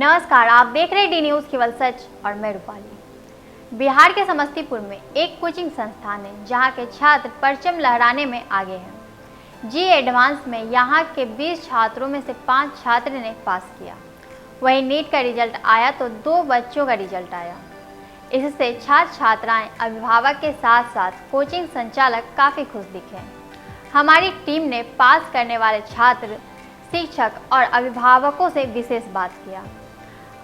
नमस्कार, आप देख रहे डी न्यूज़ केवल सच और मैं रूपाली। बिहार के समस्तीपुर में एक कोचिंग संस्थान है जहां के छात्र परचम लहराने में आगे हैं। जी एडवांस में यहां के 20 छात्रों में से 5 छात्र ने पास किया। वहीं नीट का रिजल्ट आया तो 2 बच्चों का रिजल्ट आया। इससे छात्र छात्राएं, अभिभावक के साथ साथ कोचिंग संचालक काफ़ी खुश दिखे। हमारी टीम ने पास करने वाले छात्र, शिक्षक और अभिभावकों से विशेष बात किया।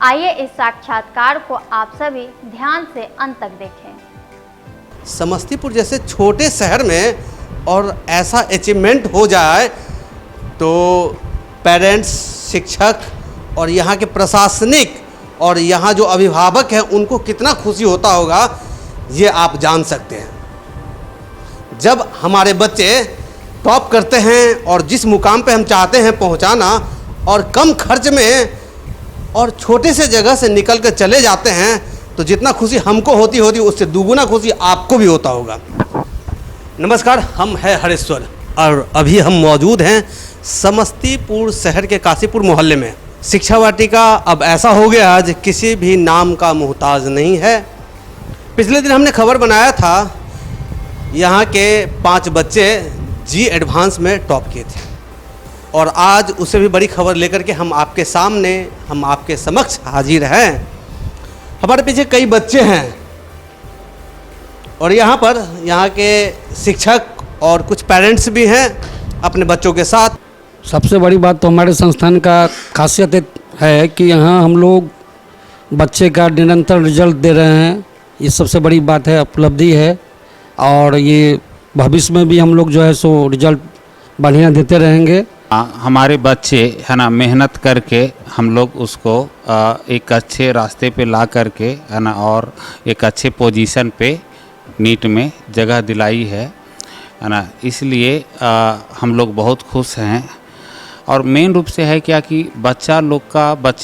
आइए इस साक्षात्कार को आप सभी ध्यान से अंत तक देखें। समस्तीपुर जैसे छोटे शहर में और ऐसा अचीवमेंट हो जाए तो पेरेंट्स, शिक्षक और यहाँ के प्रशासनिक और यहाँ जो अभिभावक हैं उनको कितना खुशी होता होगा, ये आप जान सकते हैं। जब हमारे बच्चे टॉप करते हैं और जिस मुकाम पे हम चाहते हैं पहुँचाना और कम खर्च में और छोटे से जगह से निकल कर चले जाते हैं तो जितना खुशी हमको होती उससे दुगुना खुशी आपको भी होता होगा। नमस्कार, हम हैं हरेश्वर और अभी हम मौजूद हैं समस्तीपुर शहर के काशीपुर मोहल्ले में। शिक्षा वाटिका अब ऐसा हो गया आज किसी भी नाम का मोहताज नहीं है। पिछले दिन हमने खबर बनाया था, यहाँ के 5 बच्चे जी एडवांस में टॉप किए थे और आज उससे भी बड़ी खबर लेकर के हम आपके सामने, हम आपके समक्ष हाजिर हैं। हमारे पीछे कई बच्चे हैं और यहाँ के शिक्षक और कुछ पेरेंट्स भी हैं अपने बच्चों के साथ। सबसे बड़ी बात तो हमारे संस्थान का खासियत है कि यहाँ हम लोग बच्चे का निरंतर रिजल्ट दे रहे हैं। ये सबसे बड़ी बात है, उपलब्धि है और ये भविष्य में भी हम लोग जो है सो रिजल्ट बढ़िया देते रहेंगे। हमारे बच्चे है ना मेहनत करके हम लोग उसको एक अच्छे रास्ते पे ला करके है ना और एक अच्छे पोजीशन पे नीट में जगह दिलाई है ना, इसलिए हम लोग बहुत खुश हैं। और मेन रूप से है क्या कि बच्चे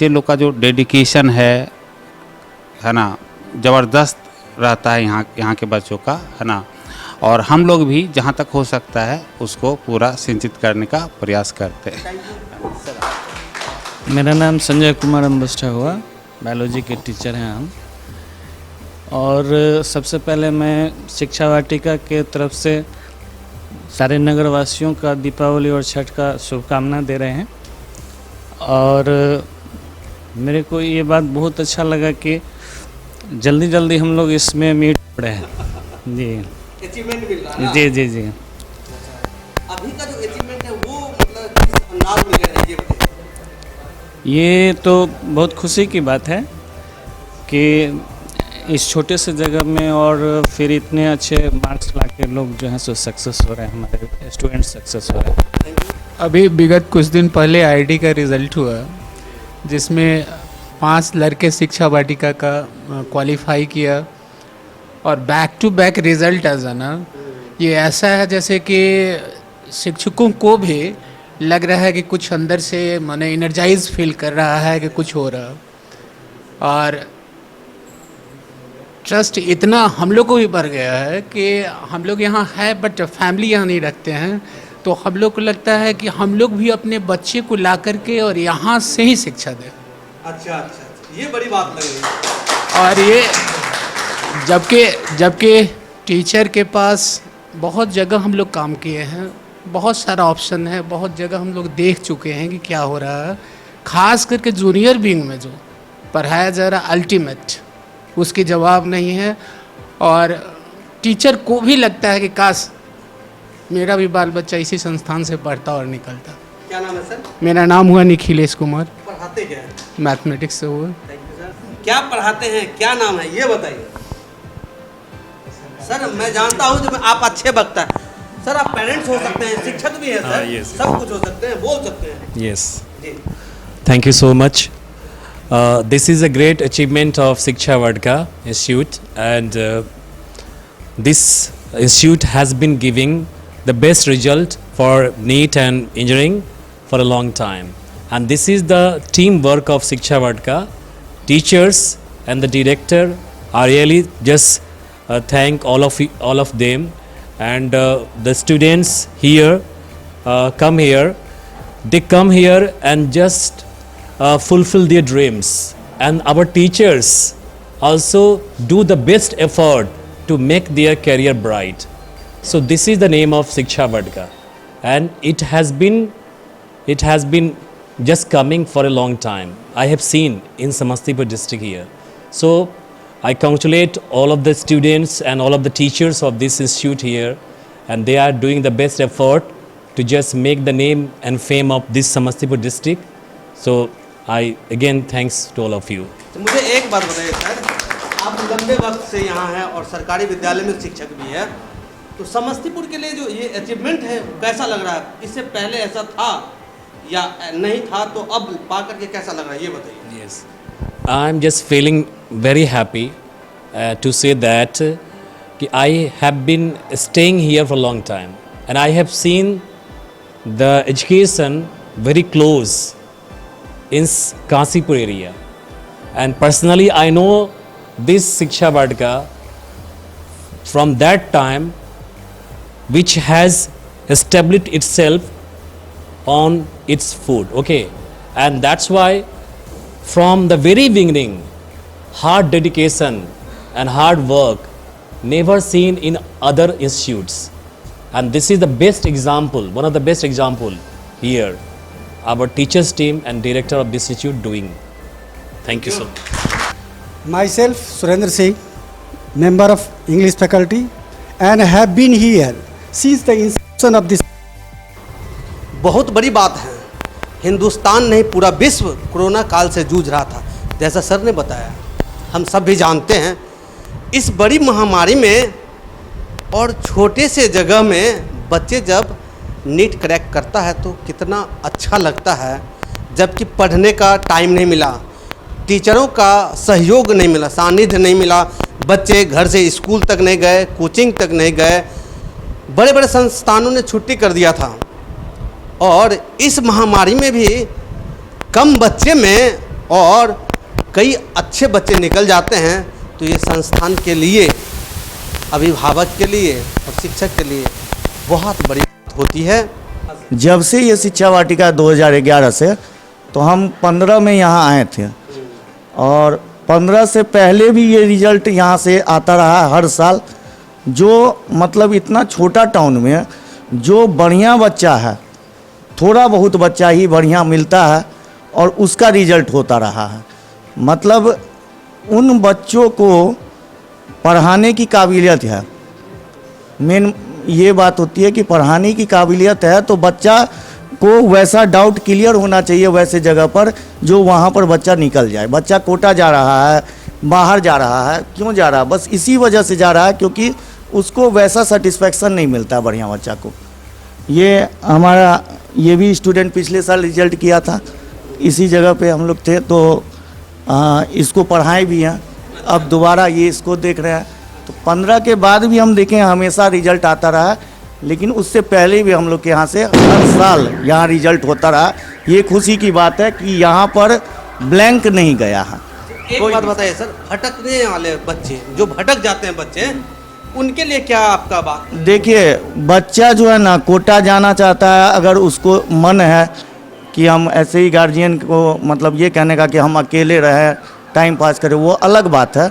लोग का जो डेडिकेशन है ना, ज़बरदस्त रहता है यहाँ के बच्चों का है ना, और हम लोग भी जहाँ तक हो सकता है उसको पूरा सिंचित करने का प्रयास करते हैं। मेरा नाम संजय कुमार अम्बस्टा हुआ, बायोलॉजी के टीचर हैं हम। और सबसे पहले मैं शिक्षा वाटिका के तरफ से सारे नगरवासियों का दीपावली और छठ का शुभकामना दे रहे हैं। और मेरे को ये बात बहुत अच्छा लगा कि जल्दी जल्दी हम लोग इसमें मीट हो रहे हैं। जी अचीवमेंट मिल रहा है। जी जी जी अभी का जो अचीवमेंट है वो मतलब किस अंदाज में ले रहे हैं ये बताइए। ये तो बहुत खुशी की बात है कि इस छोटे से जगह में और फिर इतने अच्छे मार्क्स लाके लोग जो हैं सो सक्सेस हो रहे हैं, हमारे स्टूडेंट सक्सेस हो रहे हैं। अभी विगत कुछ दिन पहले आईडी का रिज़ल्ट हुआ जिसमें 5 लड़के शिक्षा वाटिका का क्वालिफाई किया और बैक टू बैक रिज़ल्ट है ना। ये ऐसा है जैसे कि शिक्षकों को भी लग रहा है कि कुछ अंदर से माने एनर्जाइज फील कर रहा है कि कुछ हो रहा, और ट्रस्ट इतना हम लोग को भी बढ़ गया है कि हम लोग यहाँ है बट फैमिली यहाँ नहीं रखते हैं, तो हम लोग को लगता है कि हम लोग भी अपने बच्चे को ला करके और यहाँ से ही शिक्षा दें। अच्छा, ये बड़ी बात लग रही है। और ये जबकि टीचर के पास बहुत जगह हम लोग काम किए हैं, बहुत सारा ऑप्शन है, बहुत जगह हम लोग देख चुके हैं कि क्या हो रहा है। ख़ास करके जूनियर विंग में जो पढ़ाया जा रहा अल्टीमेट, उसकी जवाब नहीं है। और टीचर को भी लगता है कि काश मेरा भी बाल बच्चा इसी संस्थान से पढ़ता और निकलता। क्या नाम है सर? मेरा नाम हुआ निखिलेश कुमार। पढ़ाते क्या है? मैथमेटिक्स से हुआ। Thank you sir. क्या पढ़ाते हैं, क्या नाम है ये बताइए सर। मैं जानता हूँ जब आप अच्छे वक्ता है सर, आप पेरेंट्स हो सकते हैं, शिक्षक भी हैं सर, yes. सब कुछ हो सकते हैं, बोल सकते हैं। Yes. Ji. Thank you so much. This is a great achievement of Shiksha Vadka Institute, and this institute has been giving the best result for NEET and engineering for a long time. And this is the teamwork of Shiksha Vadka. Teachers and the director are really just thank all of them, and the students here come here. They come here and just fulfill their dreams, and our teachers also do the best effort to make their career bright. So this is the name of Shiksha Vadka, and it has been just coming for a long time. I have seen in Samastipur district here. So I congratulate all of the students and all of the teachers of this institute here, and they are doing the best effort to just make the name and fame of this Samastipur district. So I again thanks to all of you. तो मुझे एक बात बताइए sir, आप लंबे वक्त से यहाँ हैं और सरकारी विद्यालय में शिक्षक भी है, तो समस्तीपुर के लिए जो ये अचीवमेंट है कैसा लग रहा है? इससे पहले ऐसा था या नहीं था, तो अब पा करके कैसा लग रहा है ये बताइए। Yes, I'm just feeling very happy to say that I have been staying here for a long time, and I have seen the education very close in Kasipur area, and personally I know this Shiksha Vadka from that time, which has established itself on its foot, okay, and that's why from the very beginning hard dedication and hard work never seen in other institutes, and this is the best example, one of the best example here our teachers team and director of this institute doing. Thank you so much. Myself, Surendra Singh, member of English faculty, and have been here since the inception of this. बहुत बड़ी बात है, हिंदुस्तान नहीं पूरा विश्व corona काल से जूझ रहा था, जैसा सर ने बताया। हम सब भी जानते हैं इस बड़ी महामारी में और छोटे से जगह में बच्चे जब नीट क्रैक करता है तो कितना अच्छा लगता है, जबकि पढ़ने का टाइम नहीं मिला, टीचरों का सहयोग नहीं मिला, सानिध्य नहीं मिला, बच्चे घर से स्कूल तक नहीं गए, कोचिंग तक नहीं गए, बड़े बड़े संस्थानों ने छुट्टी कर दिया था। और इस महामारी में भी कम बच्चे में और कई अच्छे बच्चे निकल जाते हैं, तो ये संस्थान के लिए, अभिभावक के लिए और शिक्षक के लिए बहुत बड़ी बात होती है। जब से ये शिक्षा वाटिका 2011 से, तो हम 15 में यहाँ आए थे, और 15 से पहले भी ये रिजल्ट यहाँ से आता रहा है हर साल। जो मतलब इतना छोटा टाउन में जो बढ़िया बच्चा है, थोड़ा बहुत बच्चा ही बढ़िया मिलता है और उसका रिजल्ट होता रहा है। मतलब उन बच्चों को पढ़ाने की काबिलियत है, मेन ये बात होती है कि पढ़ाने की काबिलियत है, तो बच्चा को वैसा डाउट क्लियर होना चाहिए वैसे जगह पर जो वहाँ पर बच्चा निकल जाए। बच्चा कोटा जा रहा है, बाहर जा रहा है, क्यों जा रहा है? बस इसी वजह से जा रहा है क्योंकि उसको वैसा सेटिस्फेक्शन नहीं मिलता बढ़िया बच्चा को। ये हमारा ये भी स्टूडेंट पिछले साल रिजल्ट किया था, इसी जगह पे हम लोग थे, तो इसको पढ़ाए भी हैं, अब दोबारा ये इसको देख रहे हैं। तो 15 के बाद भी हम देखें हमेशा रिजल्ट आता रहा, लेकिन उससे पहले भी हम लोग के यहाँ से हर साल यहाँ रिजल्ट होता रहा। ये खुशी की बात है कि यहाँ पर ब्लैंक नहीं गया है। एक बात बताइए सर, भटकने वाले बच्चे जो भटक जाते हैं बच्चे, उनके लिए क्या आपका बात? देखिए, बच्चा जो है ना कोटा जाना चाहता है, अगर उसको मन है कि हम ऐसे ही गार्जियन को मतलब ये कहने का कि हम अकेले रहें टाइम पास करें, वो अलग बात है,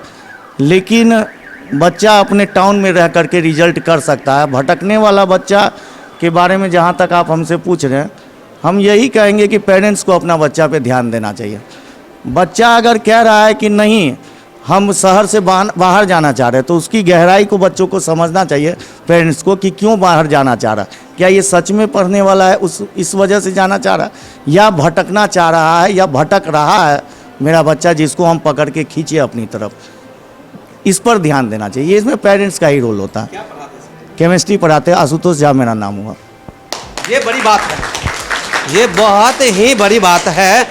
लेकिन बच्चा अपने टाउन में रह करके रिजल्ट कर सकता है। भटकने वाला बच्चा के बारे में जहाँ तक आप हमसे पूछ रहे हैं, हम यही कहेंगे कि पेरेंट्स को अपना बच्चा पे ध्यान देना चाहिए। बच्चा अगर कह रहा है कि नहीं हम शहर से बाहर जाना चाह रहे हैं, तो उसकी गहराई को बच्चों को समझना चाहिए पेरेंट्स को कि क्यों बाहर जाना चाह रहा है। क्या ये सच में पढ़ने वाला है, इस वजह से जाना चाह रहा है, या भटकना चाह रहा है, या भटक रहा है मेरा बच्चा जिसको हम पकड़ के खींचे अपनी तरफ। इस पर ध्यान देना चाहिए, इसमें पेरेंट्स का ही रोल होता है। केमिस्ट्री पढ़ाते हैं, आशुतोष झा मेरा नाम हुआ। ये बड़ी बात है, ये बहुत ही बड़ी बात है।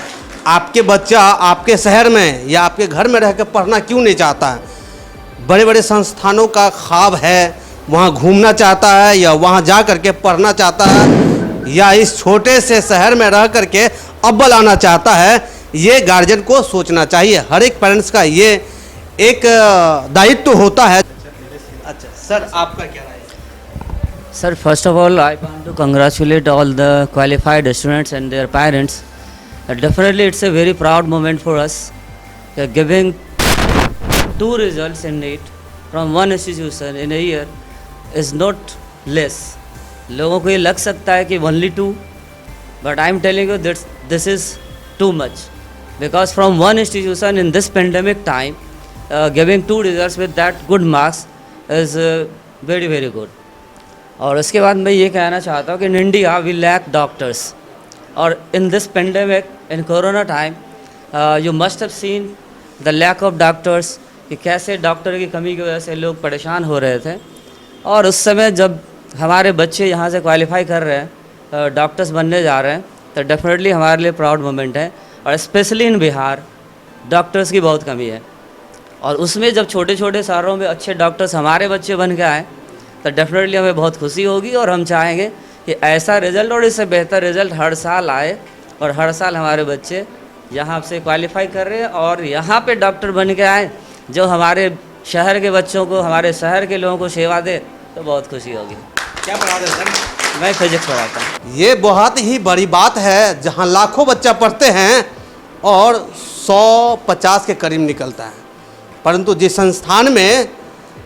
आपके बच्चा आपके शहर में या आपके घर में रहकर पढ़ना क्यों नहीं चाहता है? बड़े बड़े संस्थानों का ख्वाब है, वहाँ घूमना चाहता है या वहाँ जा करके पढ़ना चाहता है, या इस छोटे से शहर में रह करके अव्वल आना चाहता है। ये गार्जियन को सोचना चाहिए, हर एक पेरेंट्स का ये एक दायित्व होता है। अच्छा सर, आपका क्या राय है? Sir, first of all, I want to congratulate all the qualified students and their parents Definitely it's a very proud moment for us. Giving 2 results in NEET from one institution in a year is not less. लोगों को ये लग सकता है कि only 2, but I am telling you that this is too much, because from one institution in this pandemic time, giving 2 results with that good marks is very very good. और उसके बाद मैं ये कहना चाहता हूँ कि in India we lack doctors, और in this pandemic in corona time you must have seen the lack of doctors, कि कैसे डॉक्टर की कमी की वजह से लोग परेशान हो रहे थे। और उस समय जब हमारे बच्चे यहाँ से क्वालिफाई कर रहे हैं, डॉक्टर्स बनने जा रहे हैं, तो डेफिनेटली हमारे लिए प्राउड मोमेंट है। और स्पेशली इन बिहार डॉक्टर्स की बहुत कमी है, और उसमें जब छोटे छोटे शहरों में अच्छे डॉक्टर्स हमारे बच्चे बन के आए तो डेफिनेटली हमें बहुत खुशी होगी, और हम चाहेंगे कि ऐसा रिज़ल्ट और इससे बेहतर रिज़ल्ट हर साल आए, और हर साल हमारे बच्चे यहाँ से क्वालिफाई कर रहे हैं और यहाँ पे डॉक्टर बन के आए, जो हमारे शहर के बच्चों को, हमारे शहर के लोगों को सेवा दे, तो बहुत खुशी होगी। क्या पढ़ा रहे सर? मैं फिजिक्स पढ़ाता हूँ। ये बहुत ही बड़ी बात है, जहाँ लाखों बच्चा पढ़ते हैं और 150 के करीब निकलता है, परंतु जिस संस्थान में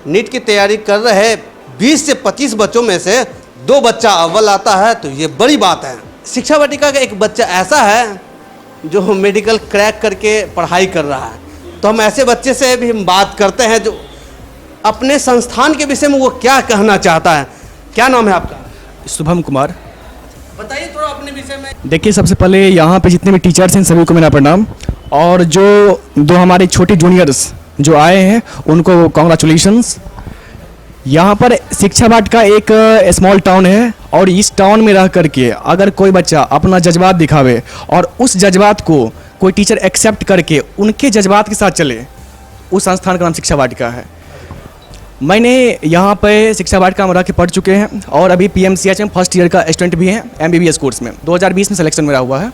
नीट की तैयारी कर रहे 20 से 25 बच्चों में से 2 बच्चा अव्वल आता है, तो ये बड़ी बात है। शिक्षा वाटिका का एक बच्चा ऐसा है जो मेडिकल क्रैक करके पढ़ाई कर रहा है, तो हम ऐसे बच्चे से भी हम बात करते हैं जो अपने संस्थान के विषय में वो क्या कहना चाहता है। क्या नाम है आपका? शुभम कुमार। बताइए थोड़ा अपने विषय में। देखिए, सबसे पहले यहाँ पे जितने भी टीचर्स हैं सभी को मेरा प्रणाम, और जो 2 हमारे छोटे जूनियर्स जो आए हैं उनको कॉन्ग्रेचुलेशंस। यहाँ पर शिक्षा वाटिका एक स्मॉल टाउन है, और इस टाउन में रह करके अगर कोई बच्चा अपना जज्बात दिखावे और उस जज्बात को कोई टीचर एक्सेप्ट करके उनके जज्बात के साथ चले, उस संस्थान का नाम शिक्षा वाटिका है। मैंने यहाँ पे शिक्षा वाटिका में रह के पढ़ चुके हैं, और अभी PMCH में फर्स्ट ईयर का स्टूडेंट भी हैं MBBS कोर्स में। 2020 में सिलेक्शन मेरा हुआ है।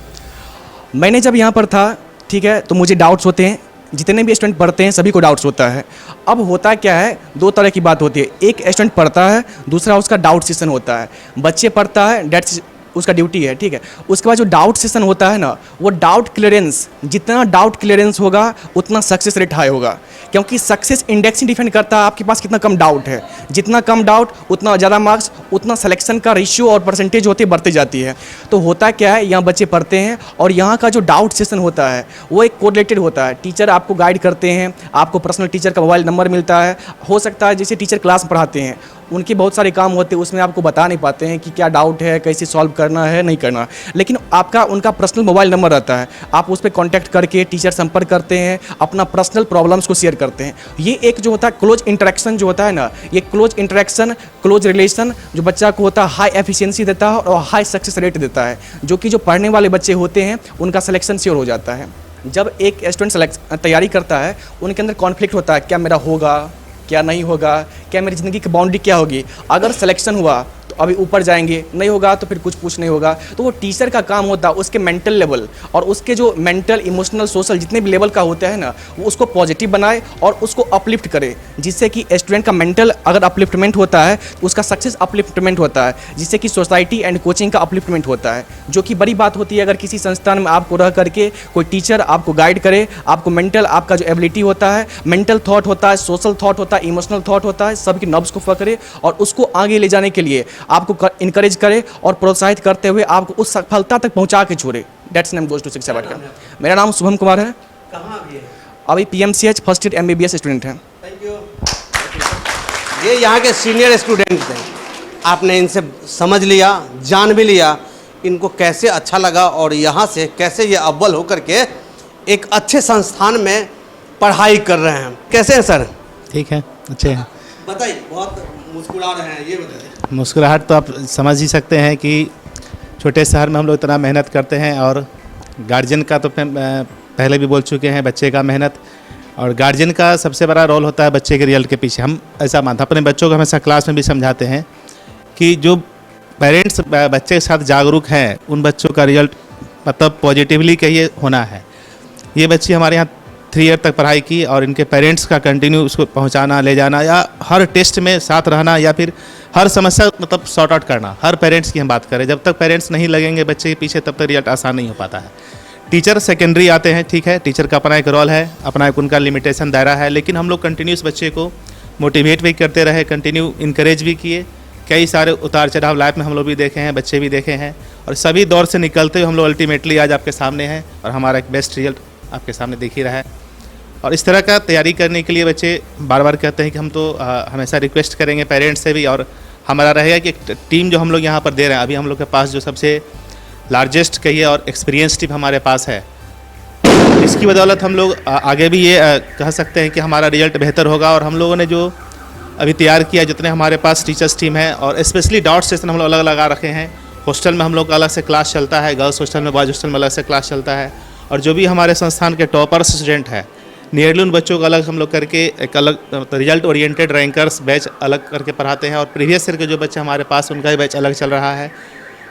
मैंने जब यहाँ पर था, ठीक है, तो मुझे डाउट्स होते हैं, जितने भी स्टूडेंट पढ़ते हैं सभी को डाउट्स होता है। अब होता क्या है, 2 तरह की बात होती है, एक स्टूडेंट पढ़ता है, दूसरा उसका डाउट सेशन होता है। बच्चे पढ़ता है, डेट्स उसका ड्यूटी है, ठीक है। उसके बाद जो डाउट सेशन होता है ना, वो डाउट क्लियरेंस, जितना डाउट क्लियरेंस होगा उतना सक्सेस रेट हाई होगा, क्योंकि सक्सेस इंडेक्स ही डिपेंड करता है आपके पास कितना कम डाउट है। जितना कम डाउट उतना ज़्यादा मार्क्स, उतना सिलेक्शन का रेशियो और परसेंटेज होती बढ़ती जाती है। तो होता क्या है, यहाँ बच्चे पढ़ते हैं और यहाँ का जो डाउट सेशन होता है वो एक कोरिलेटेड होता है। टीचर आपको गाइड करते हैं, आपको पर्सनल टीचर का मोबाइल नंबर मिलता है। हो सकता है जैसे टीचर क्लास में पढ़ाते हैं, उनके बहुत सारे काम होते हैं, उसमें आपको बता नहीं पाते हैं कि क्या डाउट है, कैसे सॉल्व करना है, नहीं करना, लेकिन आपका उनका पर्सनल मोबाइल नंबर रहता है। आप उस पर कॉन्टैक्ट करके टीचर संपर्क करते हैं, अपना पर्सनल प्रॉब्लम्स को शेयर करते हैं। ये एक जो होता है क्लोज इंटरेक्शन जो होता है ना, ये क्लोज इंटरेक्शन, क्लोज रिलेशन जो बच्चा को होता है हाई एफिशिएंसी देता है और हाई सक्सेस रेट देता है, जो कि जो पढ़ने वाले बच्चे होते हैं उनका सिलेक्शन श्योर हो जाता है। जब एक स्टूडेंट तैयारी करता है, उनके अंदर कॉन्फ्लिक्ट होता है, क्या मेरा होगा, क्या नहीं होगा, क्या मेरी ज़िंदगी की बाउंड्री क्या होगी। अगर सिलेक्शन हुआ तो अभी ऊपर जाएंगे, नहीं होगा तो फिर कुछ नहीं होगा। तो वो टीचर का काम होता है उसके मेंटल लेवल और उसके जो मेंटल, इमोशनल, सोशल जितने भी लेवल का होता है ना, वो उसको पॉजिटिव बनाए और उसको अपलिफ्ट करे, जिससे कि स्टूडेंट का मेंटल अगर अपलिफ्टमेंट होता है तो उसका सक्सेस अपलिफ्टमेंट होता है, जिससे कि सोसाइटी एंड कोचिंग का अपलिफ्टमेंट होता है, जो कि बड़ी बात होती है। अगर किसी संस्थान में आपको रह करके कोई टीचर आपको गाइड करे, आपको मेंटल, आपका जो एबिलिटी होता है, मेंटल थॉट होता है, सोशल थॉट होता है, इमोशनल थॉट होता है, सबकी नब्स को पकड़े और उसको आगे ले जाने के लिए आपको इनकरेज करे और प्रोत्साहित करते हुए आपको उस सफलता तक पहुंचा के छोड़े। दैट्स नेम गोज टू शिक्षा वाटिका। मेरा नाम शुभम कुमार है। कहाँ अभी है? अभी PMCH फर्स्ट ईयर MBBS स्टूडेंट हैं। Thank you. ये यहाँ के सीनियर स्टूडेंट थे, आपने इनसे समझ लिया, जान भी लिया इनको कैसे अच्छा लगा और यहाँ से कैसे ये अव्वल होकर के एक अच्छे संस्थान में पढ़ाई कर रहे हैं। कैसे हैं सर? ठीक है, अच्छे हैं। बताइए, बहुत मुस्कुरा रहे हैं, ये बताइए। मुस्कुराहट तो आप समझ ही सकते हैं कि छोटे शहर में हम लोग इतना मेहनत करते हैं, और गार्जियन का तो पहले भी बोल चुके हैं, बच्चे का मेहनत और गार्जियन का सबसे बड़ा रोल होता है बच्चे के रिजल्ट के पीछे। हम ऐसा मानते हैं, अपने बच्चों को हमेशा क्लास में भी समझाते हैं कि जो पेरेंट्स बच्चे के साथ जागरूक हैं, उन बच्चों का रिजल्ट मतलब पॉजिटिवली कहिए होना है। ये बच्ची हमारे यहाँ 3 ईयर तक पढ़ाई की, और इनके पेरेंट्स का कंटिन्यू उसको पहुंचाना, ले जाना, या हर टेस्ट में साथ रहना, या फिर हर समस्या मतलब सॉर्ट आउट करना। हर पेरेंट्स की हम बात करें, जब तक पेरेंट्स नहीं लगेंगे बच्चे के पीछे तब तक रिजल्ट आसान नहीं हो पाता है। टीचर सेकेंडरी आते हैं, ठीक है, टीचर का अपना एक रोल है, अपना एक उनका लिमिटेशन दायरा है, लेकिन हम लोग कंटिन्यूस बच्चे को मोटिवेट भी करते रहे, कंटिन्यू इनकरेज भी किए। कई सारे उतार चढ़ाव लाइफ में हम लोग भी देखे हैं, बच्चे भी देखे हैं, और सभी दौर से निकलते हुए हम लोग अल्टीमेटली आज आपके सामने हैं और हमारा एक बेस्ट रिजल्ट आपके सामने दिख ही रहा है। और इस तरह का तैयारी करने के लिए बच्चे बार बार कहते हैं कि हम तो हमेशा रिक्वेस्ट करेंगे पेरेंट्स से भी, और हमारा रहेगा कि एक टीम जो हम लोग यहाँ पर दे रहे हैं, अभी हम लोग के पास जो सबसे लार्जेस्ट कहिए और एक्सपीरियंस टीम हमारे पास है, इसकी बदौलत हम लोग आगे भी ये कह सकते हैं कि हमारा रिजल्ट बेहतर होगा। और हम लोगों ने जो अभी तैयार किया, जितने हमारे पास टीचर्स टीम है, और स्पेशली डाउट सेशन हम लोग अलग लगा रखे हैं। हॉस्टल में हम लोग का अलग से क्लास चलता है, गर्ल्स हॉस्टल में, बॉयज़ हॉस्टल में अलग से क्लास चलता है, और जो भी हमारे संस्थान के टॉपर स्टूडेंट है नियरली उन बच्चों को अलग हम लोग करके एक अलग रिजल्ट ओरिएंटेड रैंकर्स बैच अलग करके पढ़ाते हैं। और प्रीवियस ईयर के जो बच्चे हमारे पास, उनका भी बैच अलग चल रहा है।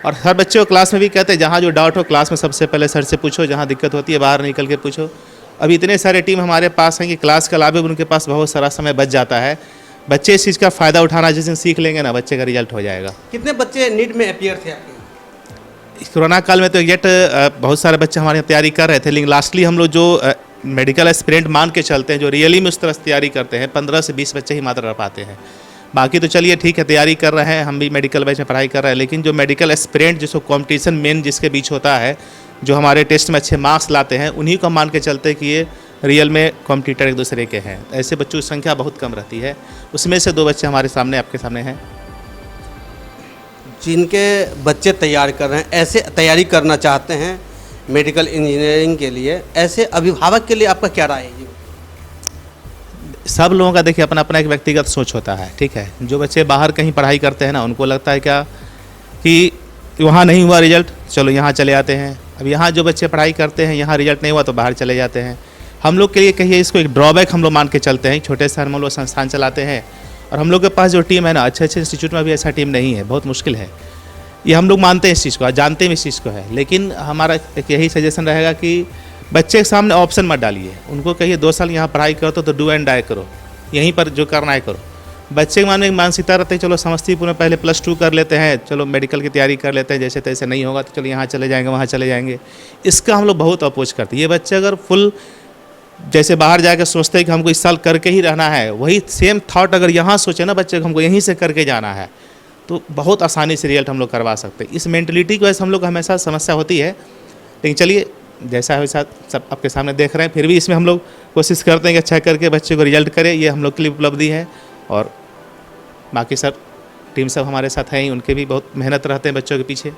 और हर बच्चे को क्लास में भी कहते हैं जहाँ जो डाउट हो क्लास में सबसे पहले सर से पूछो, जहाँ दिक्कत होती है बाहर निकल के पूछो। अभी इतने सारे टीम हमारे पास हैं कि क्लास के अलावा भी उनके पास बहुत सारा समय बच जाता है। बच्चे इस चीज़ का फ़ायदा उठाना जिस दिन सीख लेंगे ना, बच्चे का रिजल्ट हो जाएगा। कितने बच्चे नीट में अपियर थे आपके? इस कोरोना काल में तो एग्जैक्ट बहुत सारे बच्चे हमारे यहाँ तैयारी कर रहे थे, लेकिन लास्टली हम लोग जो मेडिकल एस्पिरेंट मान के चलते हैं, जो रियली में उस तरह से तैयारी करते हैं, 15 से 20 बच्चे ही मात्र रह पाते हैं। बाकी तो चलिए ठीक है, तैयारी कर रहे हैं, हम भी मेडिकल बैच में पढ़ाई कर रहे हैं, लेकिन जो मेडिकल एस्पिरेंट जिसको कॉम्पिटिशन मेन जिसके बीच होता है, जो हमारे टेस्ट में अच्छे मार्क्स लाते हैं, उन्हीं को मान के चलते हैं कि ये रियल में कॉम्पिटिटर एक दूसरे के हैं। ऐसे बच्चों की संख्या बहुत कम रहती है, उसमें से 2 बच्चे हमारे सामने आपके सामने हैं। जिनके बच्चे तैयार कर रहे हैं, ऐसे तैयारी करना चाहते हैं मेडिकल इंजीनियरिंग के लिए, ऐसे अभिभावक के लिए आपका क्या राय है? सब लोगों का देखिए अपना अपना एक व्यक्तिगत सोच होता है, ठीक है। जो बच्चे बाहर कहीं पढ़ाई करते हैं ना, उनको लगता है क्या कि वहाँ नहीं हुआ रिजल्ट, चलो यहाँ चले आते हैं। अब यहाँ जो बच्चे पढ़ाई करते हैं, यहाँ रिजल्ट नहीं हुआ तो बाहर चले जाते हैं। हम लोग के लिए कहिए इसको एक ड्रॉबैक हम लोग मान के चलते हैं। छोटे शहर में हम लोग संस्थान चलाते हैं, और हम लोग के पास जो टीम है ना, अच्छे अच्छे इंस्टीट्यूट में भी ऐसा टीम नहीं है, बहुत मुश्किल है। ये हम लोग मानते हैं इस चीज़ को, जानते हैं इस चीज़ को है, लेकिन हमारा एक यही सजेशन रहेगा कि बच्चे के सामने ऑप्शन मत डालिए। उनको कहिए 2 साल यहाँ पढ़ाई करो तो डू एंड डाई करो, यहीं पर जो करना है करो। बच्चे के मन में एक मानसिकता रहती है, चलो समस्तीपुर में पहले +2 कर लेते हैं, चलो मेडिकल की तैयारी कर लेते हैं, जैसे तैसे नहीं होगा तो चलो यहाँ चले जाएंगे, वहाँ चले जाएंगे। इसका हम लोग बहुत अपोज करते हैं। ये बच्चे अगर फुल जैसे बाहर जाकर सोचते हैं कि हमको इस साल करके ही रहना है, वही सेम थॉट अगर यहाँ सोचे ना बच्चे को हमको यहीं से करके जाना है, तो बहुत आसानी से रिजल्ट हम लोग करवा सकते हैं। इस मेंटलिटी की वजह से हम लोग हमेशा समस्या होती है, लेकिन चलिए जैसा है वैसा सब आपके सामने देख रहे हैं। फिर भी इसमें हम लोग कोशिश करते हैं कि अच्छा करके बच्चे को रिजल्ट करें, ये हम लोग के लिए उपलब्धि है। और बाकी सब टीम सब हमारे साथ हैं ही, उनके भी बहुत मेहनत रहते हैं बच्चों के पीछे।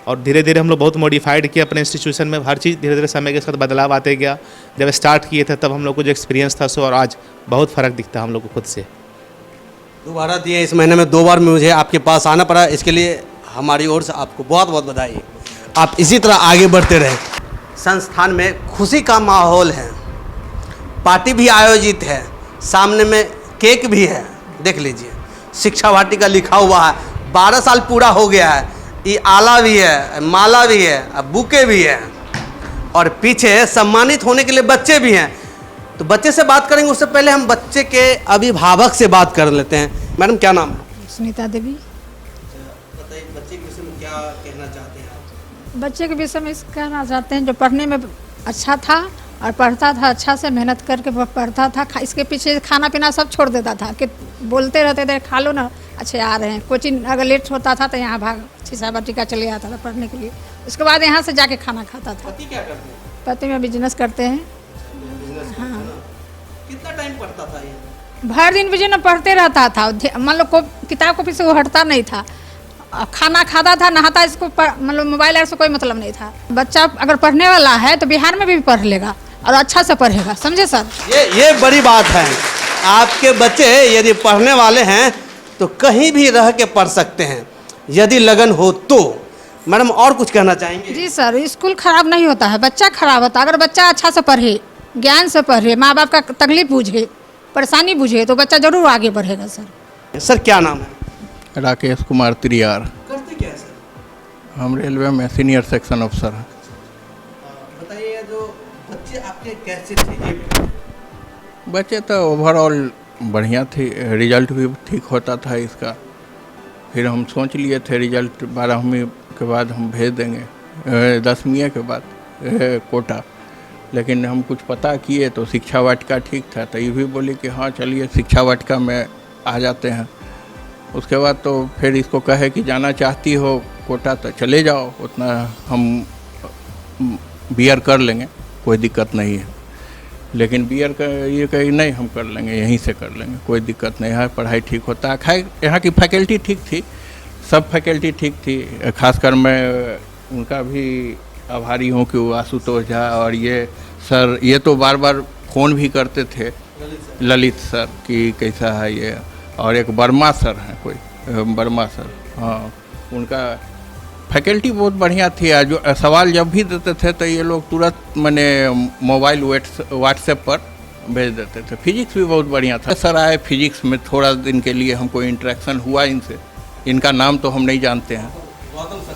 और धीरे धीरे हम लोग बहुत मॉडिफाइड किया अपने इंस्टीट्यूशन में, हर चीज़ धीरे धीरे समय के साथ बदलाव आते गया। जब स्टार्ट किए थे तब हम लोग को जो एक्सपीरियंस था सो, और आज बहुत फ़र्क दिखता है हम लोग को खुद से। दोबारा दिए इस महीने में 2 बार मुझे आपके पास आना पड़ा, इसके लिए हमारी ओर से आपको बहुत बहुत बधाई। आप इसी तरह आगे बढ़ते रहें। संस्थान में खुशी का माहौल है, पार्टी भी आयोजित है, सामने में केक भी है, देख लीजिए शिक्षा वाटिका लिखा हुआ है। 12 साल पूरा हो गया है, ये आला भी है, माला भी है, बुके भी है, और पीछे सम्मानित होने के लिए बच्चे भी हैं। तो बच्चे से बात करेंगे, उससे पहले हम बच्चे के अभिभावक से बात कर लेते हैं। मैडम क्या नाम है? सुनीता देवी। बताइए बच्चे के विषय में क्या कहना चाहते हैं आप? बच्चे के विषय में इस कहना चाहते हैं, जो पढ़ने में अच्छा था और पढ़ता था अच्छा से, मेहनत करके पढ़ता था, इसके पीछे खाना पीना सब छोड़ देता था कि बोलते रहते थे खा लो ना, अच्छे आ रहे हैं। कोचिंग अगर लेट होता था तो यहाँ भाग शिक्षा वाटिका चले आता था पढ़ने के लिए, उसके बाद यहाँ से जाके खाना खाता था। पति क्या करते हैं? पति में बिजनेस करते हैं। हाँ। कितना टाइम पढ़ता था ये? भर दिन बिजनेस पढ़ते रहता था, मान लो किताब को पीछे वो हटता नहीं था, खाना खाता था, नहाता, इसको मतलब मोबाइल से कोई मतलब नहीं था। बच्चा अगर पढ़ने वाला है तो बिहार में भी पढ़ लेगा और अच्छा से पढ़ेगा, समझे सर? ये बड़ी बात है। आपके बच्चे यदि पढ़ने वाले हैं तो कहीं भी रह के पढ़ सकते हैं, यदि लगन हो तो। मैडम और कुछ कहना चाहेंगे? जी सर, स्कूल खराब नहीं होता है, बच्चा खराब होता है। अगर बच्चा अच्छा से पढ़े, ज्ञान से पढ़े, माँ बाप का तकलीफ बूझे, परेशानी बूझे, तो बच्चा जरूर आगे बढ़ेगा सर। सर क्या नाम है? राकेश कुमार त्रियार। करते क्या है सर? हम रेलवे में सीनियर सेक्शन अफसर हैं। बताइए जो बच्चे आपके कैसे थे? बच्चे तो ओवरऑल बढ़िया थे, रिजल्ट भी ठीक होता था इसका। फिर हम सोच लिए थे रिजल्ट 12वीं के बाद हम भेज देंगे, 10वीं के बाद कोटा, लेकिन हम कुछ पता किए तो शिक्षा वाटिका ठीक था, तो ये भी बोले कि हाँ चलिए शिक्षा वाटिका में आ जाते हैं। उसके बाद तो फिर इसको कहे कि जाना चाहती हो कोटा तो चले जाओ, उतना हम बीआर कर लेंगे, कोई दिक्कत नहीं है। लेकिन बीआर का ये कही नहीं हम कर लेंगे, यहीं से कर लेंगे, कोई दिक्कत नहीं है, पढ़ाई ठीक होता है। खैर यहाँ की फैकल्टी ठीक थी, सब फैकल्टी ठीक थी। खासकर मैं उनका भी आभारी हूँ कि वो आशुतोष झा और ये सर, ये तो बार बार फ़ोन भी करते थे, ललित सर कि कैसा है ये, और एक वर्मा सर हैं कोई, वर्मा सर, हाँ, उनका फैकल्टी बहुत बढ़िया थी। जो सवाल जब भी देते थे तो ये लोग तुरंत मैंने मोबाइल व्हाट्सएप पर भेज देते थे। फिजिक्स भी बहुत बढ़िया था। सर आए फिजिक्स में, थोड़ा दिन के लिए हमको इंटरेक्शन हुआ इनसे, इनका नाम तो हम नहीं जानते हैं,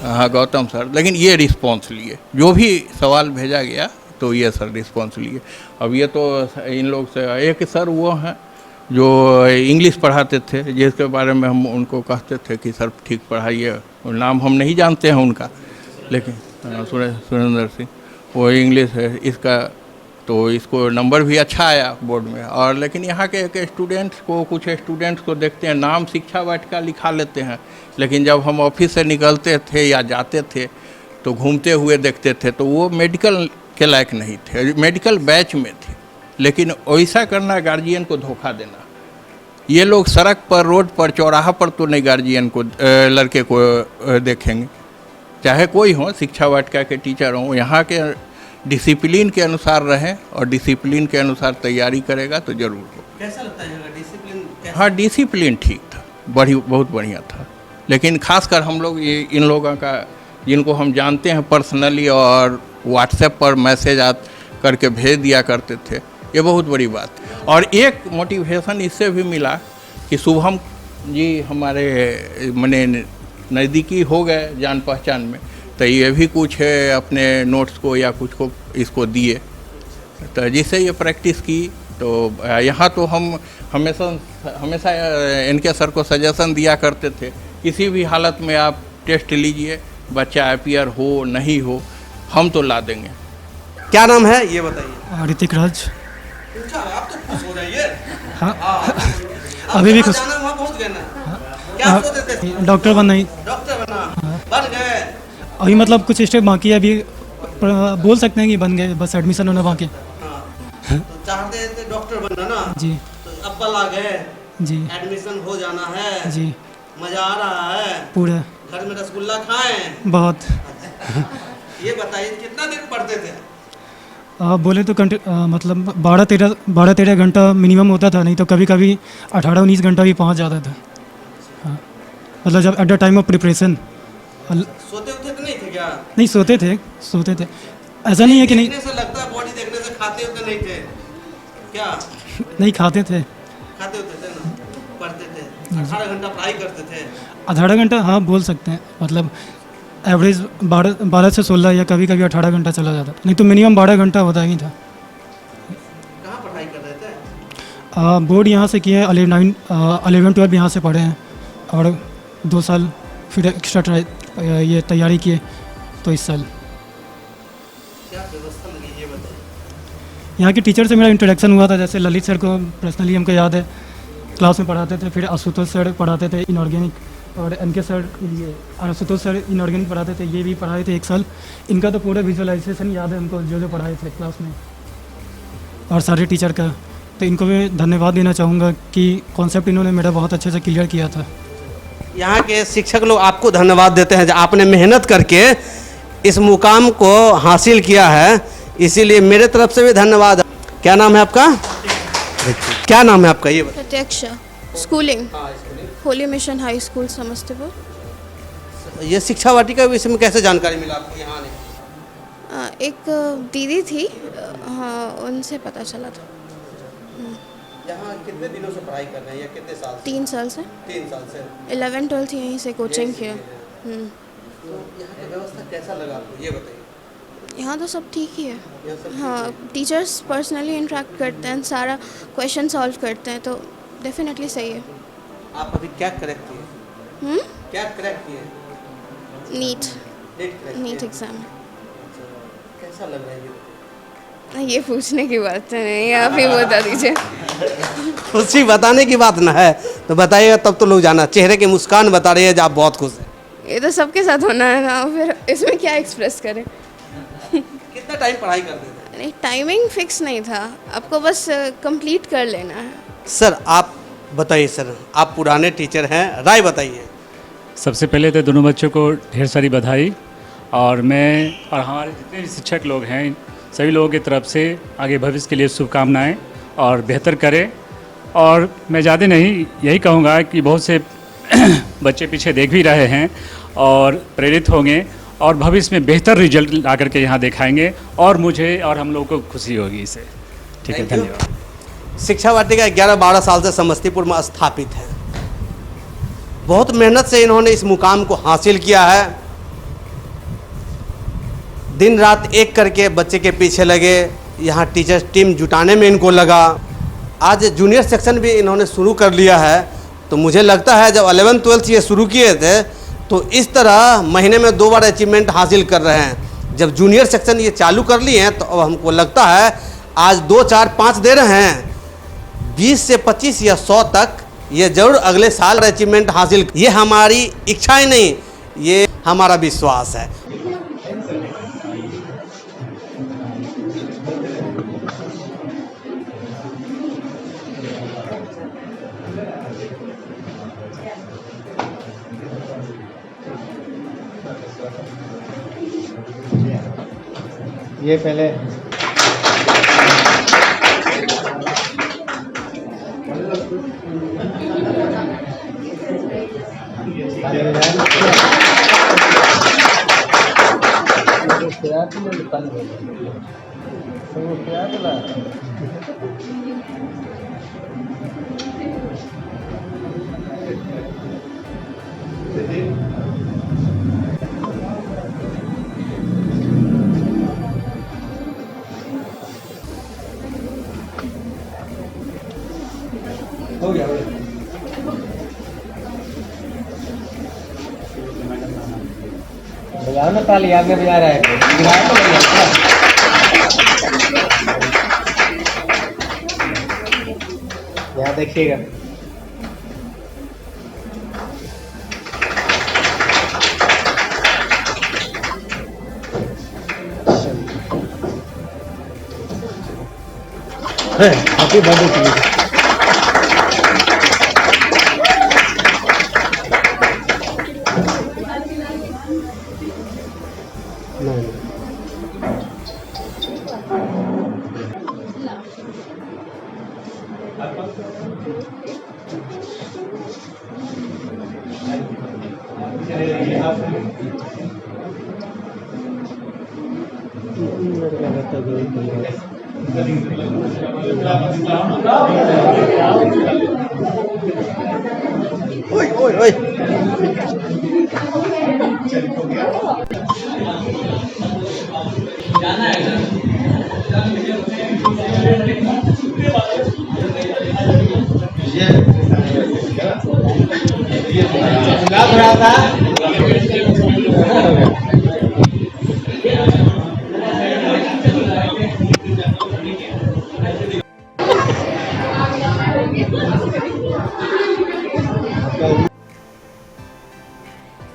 हाँ गौतम सर, लेकिन ये रिस्पॉन्स लिए, जो भी सवाल भेजा गया तो ये सर रिस्पॉन्स लिए। अब ये तो इन लोग से एक सर वो हैं जो इंग्लिश पढ़ाते थे, जिसके बारे में हम उनको कहते थे कि सर ठीक पढ़ाइए, नाम हम नहीं जानते हैं उनका, लेकिन सुरेंद्र सिंह, वो इंग्लिश है इसका, तो इसको नंबर भी अच्छा आया बोर्ड में। और लेकिन यहाँ के एक स्टूडेंट्स को, कुछ स्टूडेंट्स को देखते हैं नाम शिक्षा वाटिका लिखा लेते हैं, लेकिन जब हम ऑफिस से निकलते थे या जाते थे तो घूमते हुए देखते थे तो वो मेडिकल के लायक नहीं थे, मेडिकल बैच में थे। लेकिन ऐसा करना गार्जियन को धोखा देना। ये लोग सड़क पर, रोड पर, चौराहा पर तो नहीं गार्जियन को, लड़के को देखेंगे, चाहे कोई हो, शिक्षा वाटिका के टीचर हों। यहाँ के डिसिप्लिन के अनुसार रहें और डिसिप्लिन के अनुसार तैयारी करेगा तो ज़रूर हो। कैसा लगता है डिसिप्लिन? हाँ डिसिप्लिन ठीक था, बहुत बढ़िया था। लेकिन खासकर हम लोग ये इन लोगों का, जिनको हम जानते हैं पर्सनली और व्हाट्सएप पर मैसेज करके भेज दिया करते थे, ये बहुत बड़ी बात। और एक मोटिवेशन इससे भी मिला कि शुभम जी हमारे मने नज़दीकी हो गए जान पहचान में, तो ये भी कुछ अपने नोट्स को या कुछ को इसको दिए, तो जिससे ये प्रैक्टिस की। तो यहाँ तो हम हमेशा इनके सर को सजेशन दिया करते थे, किसी भी हालत में आप टेस्ट लीजिए, बच्चा अपीयर हो नहीं हो, हम तो ला देंगे। क्या नाम है ये बताइए? ऋतिक राज। आप तो खुश हो रही है। हाँ अभी भी खुश। पहुंच गए ना? क्या सोचते थे? डॉक्टर बनना ही। डॉक्टर बनना बन गए? अभी मतलब कुछ स्टेप बाकी है, अभी बोल सकते हैं कि बन गए, बस एडमिशन होना बाकी। तो चाहते थे डॉक्टर बनना ना जी, तो अब कल आ गए जी, एडमिशन हो जाना है जी, मजा आ रहा है पूरा। घर में रसगुल्ला खाएं? बहुत। ये बताइए कितना देर पढ़ते थे? बोले तो मतलब 12-13 घंटा मिनिमम होता था, नहीं तो कभी कभी 18-19 घंटा भी पहुंच जाता था। हाँ मतलब जब at the time of preparation. सोते उठते तो नहीं थे क्या? नहीं सोते थे। ऐसा नहीं है कि नहीं, देखने से लगता है, बॉडी देखने से खाते होते नहीं थे क्या? नहीं खाते थे, खाते होते थे ना, पढ़ते थे, 18 घंटा पढ़ाई करते थे। 18 घंटा हाँ बोल सकते हैं, मतलब एवरेज 12 से 16 या कभी कभी 18 घंटा चला जाता, नहीं तो मिनिमम 12 घंटा होता ही था। कहाँ पढ़ाई कर रहे थे? बोर्ड यहाँ से किए, 11-12 यहाँ से पढ़े हैं, और 2 साल फिर एक्स्ट्रा ये तैयारी किए, तो इस साल। क्या व्यवस्था लगी ये बताइए? यहाँ के टीचर से मेरा इंट्रोडक्शन हुआ था, जैसे ललित सर को पर्सनली हमको याद है, क्लास में पढ़ाते थे। फिर आशुतोष सर पढ़ाते थे इनऑर्गेनिक, और इनके सर ये आशुतोष सर इनऑर्गेनिक पढ़ाते थे, ये भी पढ़ाए थे 1 साल। इनका तो पूरा विजुअलाइजेशन याद है हमको, जो पढ़ाए थे क्लास में, और सारे टीचर का। तो इनको भी धन्यवाद देना चाहूँगा कि कॉन्सेप्ट इन्होंने मेरा बहुत अच्छे से क्लियर किया था। यहाँ के शिक्षक लोग आपको धन्यवाद देते हैं, आपने मेहनत करके इस मुकाम को हासिल किया है, इसीलिए मेरे तरफ से भी धन्यवाद। क्या नाम है आपका? क्या नाम है आपका ये बताइए? Pratyaksha, schooling, Holy Mission High School Samastipur. ये शिक्षा वाटिका के विषय में कैसे जानकारी मिला आपको यहाँ आने? एक दीदी थी, हाँ उनसे पता चला था। यहाँ कितने दिनों से पढ़ाई कर रहे हैं या कितने साल से? 3 साल से। 3 साल से 11-12 यहीं से कोचिंग किया। तो यहाँ की व्यवस्था कैसा लगा आपको ये बताइए? यहाँ तो सब ठीक ही है, हाँ टीचर्स पर्सनली इंटरेक्ट करते हैं, सारा क्वेश्चन सॉल्व करते हैं, तो डेफिनेटली सही है। आप अभी क्या करेक्ट किए? क्या करेक्ट किए? NEET exam. कैसा कैसा लग रहा है ये पूछने की बात तो नहीं, आप ही बता दीजिए। खुशी बताने की बात ना है तो बताइएगा तब तो लोग जाना। चेहरे की मुस्कान बता रही है जब आप बहुत खुश हैं। ये तो सबके साथ होना है ना, फिर इसमें क्या एक्सप्रेस करें। कितना टाइम पढ़ाई करते थे? नहीं, टाइमिंग फिक्स नहीं था, आपको बस कंप्लीट कर लेना है। सर आप बताइए सर, आप पुराने टीचर हैं, राय बताइए। सबसे पहले तो दोनों बच्चों को ढेर सारी बधाई, और मैं और हमारे जितने भी शिक्षक लोग हैं सभी लोगों की तरफ से आगे भविष्य के लिए शुभकामनाएं और बेहतर करें। और मैं ज़्यादा नहीं यही कहूँगा कि बहुत से बच्चे पीछे देख भी रहे हैं और प्रेरित होंगे और भविष्य में बेहतर रिजल्ट ला करके यहाँ दिखाएंगे, और मुझे और हम लोगों को खुशी होगी इससे। ठीक है, धन्यवाद। शिक्षा वाटिका 11-12 साल से समस्तीपुर में स्थापित है। बहुत मेहनत से इन्होंने इस मुकाम को हासिल किया है। दिन रात एक करके बच्चे के पीछे लगे, यहाँ टीचर्स टीम जुटाने में इनको लगा। आज जूनियर सेक्शन भी इन्होंने शुरू कर लिया है। तो मुझे लगता है जब 11th-12th ये शुरू किए थे तो इस तरह महीने में 2 बार अचीवमेंट हासिल कर रहे हैं। जब जूनियर सेक्शन ये चालू कर लिए हैं तो अब हमको लगता है आज 2, 4, 5 दे रहे हैं, 20 से 25 या 100 तक ये जरूर अगले साल अचीवमेंट हासिल। ये हमारी इच्छा ही नहीं, ये हमारा विश्वास है। ये पहले हो गया बजाओ ना ताली, आगे बजा रहा है गिराया तो नहीं है। यहाँ देखिएगा हैप्पी बर्थडे टू यू। ओए ओए ओए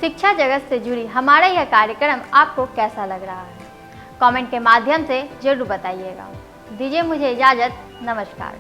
शिक्षा जगत से जुड़ी हमारा यह कार्यक्रम आपको कैसा लग रहा है? कमेंट के माध्यम से जरूर बताइएगा। दीजिए मुझे इजाज़त, नमस्कार।